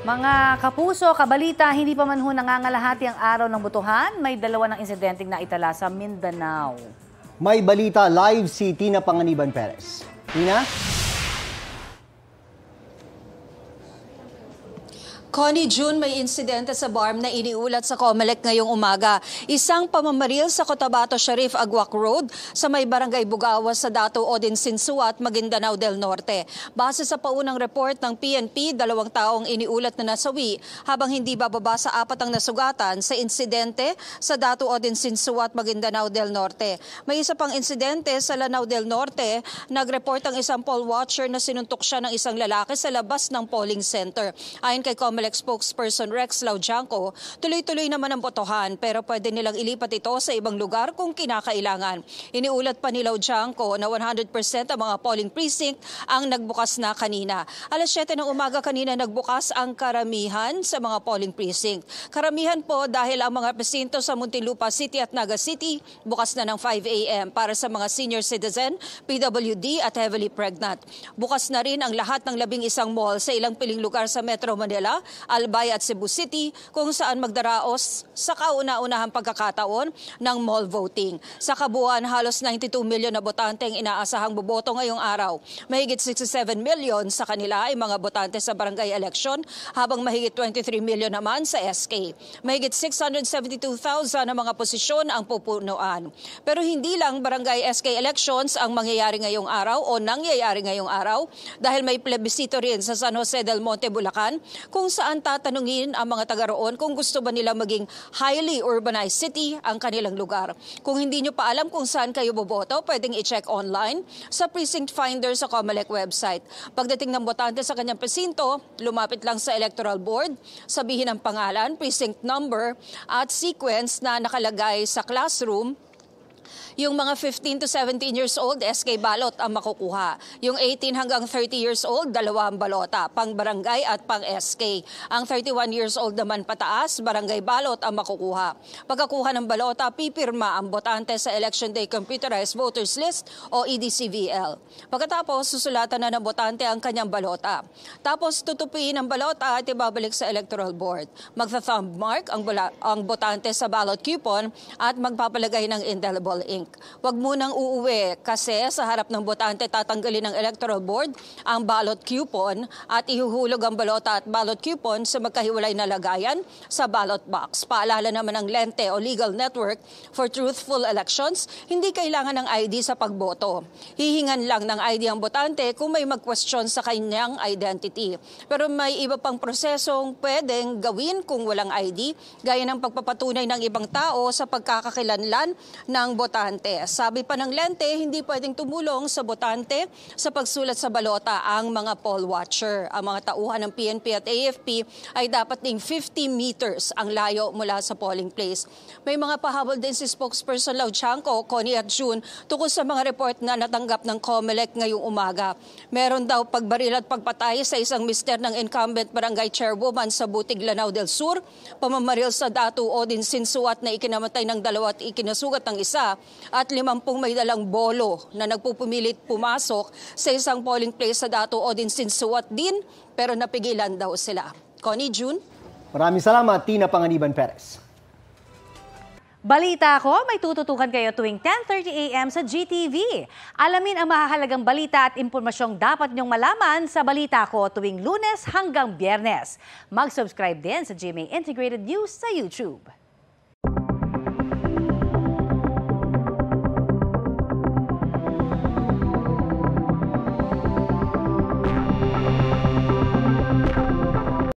Mga kapuso, kabalita, hindi pa man ho nangangalahati ang araw ng botohan, may dalawa ng insidenteng naitala sa Mindanao. May balita live si Tina Panganiban Perez. Tina? Connie, June, may insidente sa BARM na iniulat sa COMELEC ngayong umaga. Isang pamamaril sa Cotabato Sharif Aguac Road sa may barangay Bugawas sa Dato Odin Sinsuat, Maguindanao del Norte. Base sa paunang report ng PNP, 2 taong iniulat na nasawi habang hindi bababa sa 4 ang nasugatan sa insidente sa Dato Odin Sinsuat, Maguindanao del Norte. May isa pang insidente sa Lanao del Norte, nag-report ang isang poll watcher na sinuntok siya ng isang lalaki sa labas ng polling center. Ayon kay COMELEC spokesperson Rex Laujanco, tuloy-tuloy naman ang botohan pero pwede nilang ilipat ito sa ibang lugar kung kinakailangan. Iniulat pa ni Laujanco na 100% ang mga polling precinct ang nagbukas na kanina. Alas 7 ng umaga kanina nagbukas ang karamihan sa mga polling precinct. Karamihan po dahil ang mga presinto sa Muntinlupa City at Naga City bukas na ng 5 a.m. para sa mga senior citizen, PWD at heavily pregnant. Bukas na rin ang lahat ng 11 mall sa ilang piling lugar sa Metro Manila, Albay at Cebu City kung saan magdaraos sa kauna-unahang pagkakataon ng mall voting. Sa kabuuan, halos 92 milyon na botante ang inaasahang boboto ngayong araw. Mahigit 67 milyon sa kanila ay mga botante sa barangay election habang mahigit 23 milyon naman sa SK. Mahigit 672,000 na mga posisyon ang pupunuan. Pero hindi lang barangay SK elections ang mangyayari ngayong araw o nangyayari ngayong araw dahil may plebiscito rin sa San Jose del Monte, Bulacan kung saan tatanungin ang mga taga roon kung gusto ba nila maging highly urbanized city ang kanilang lugar. Kung hindi nyo pa alam kung saan kayo boboto, pwedeng i-check online sa Precinct Finder sa COMELEC website. Pagdating ng botante sa kanyang presinto, lumapit lang sa Electoral Board, sabihin ang pangalan, precinct number at sequence na nakalagay sa classroom. Yung mga 15 to 17 years old, SK balot ang makukuha. Yung 18 hanggang 30 years old, 2 ang balota, pang barangay at pang SK. Ang 31 years old naman pataas, barangay balot ang makukuha. Pagkakuha ng balota, pipirma ang botante sa Election Day Computerized Voters List o EDCVL. Pagkatapos, susulatan na ng botante ang kanyang balota. Tapos tutupiin ang balota at ibabalik sa Electoral Board. Magta-thumb mark ang botante sa ballot coupon at magpapalagay ng indelible ink. Huwag munang uuwi kasi sa harap ng botante tatanggalin ng Electoral Board ang ballot coupon at ihuhulog ang balota at ballot coupon sa magkahiwalay na lagayan sa ballot box. Paalala naman ng Lente o Legal Network for Truthful Elections, hindi kailangan ng ID sa pagboto. Hihingan lang ng ID ang botante kung may mag-question sa kanyang identity. Pero may iba pang prosesong pwedeng gawin kung walang ID, gaya ng pagpapatunay ng ibang tao sa pagkakakilanlan ng botante. Sabi pa ng Lente, hindi pwedeng tumulong sa botante sa pagsulat sa balota ang mga poll watcher. Ang mga tauhan ng PNP at AFP ay dapat ding 50 meters ang layo mula sa polling place. May mga pahabol din si spokesperson Laujanco, Connie at June, tungkol sa mga report na natanggap ng COMELEC ngayong umaga. Meron daw pagbaril at pagpatay sa isang mister ng incumbent barangay chairwoman sa Butig, Lanao del Sur, pamamaril sa Dato Odin Sinsuat na ikinamatay ng 2 at ikinasugat ng 1, at 50 may dalang bolo na nagpupumilit pumasok sa isang polling place sa Dato Odin Sinsuat din pero napigilan daw sila. Connie, June? Maraming salamat, Tina Panganiban Perez. Balita ko, may tututukan kayo tuwing 10:30 a.m. sa GTV. Alamin ang mahahalagang balita at impormasyong dapat niyong malaman sa Balita Ko tuwing Lunes hanggang Biyernes. Mag-subscribe din sa GMA Integrated News sa YouTube.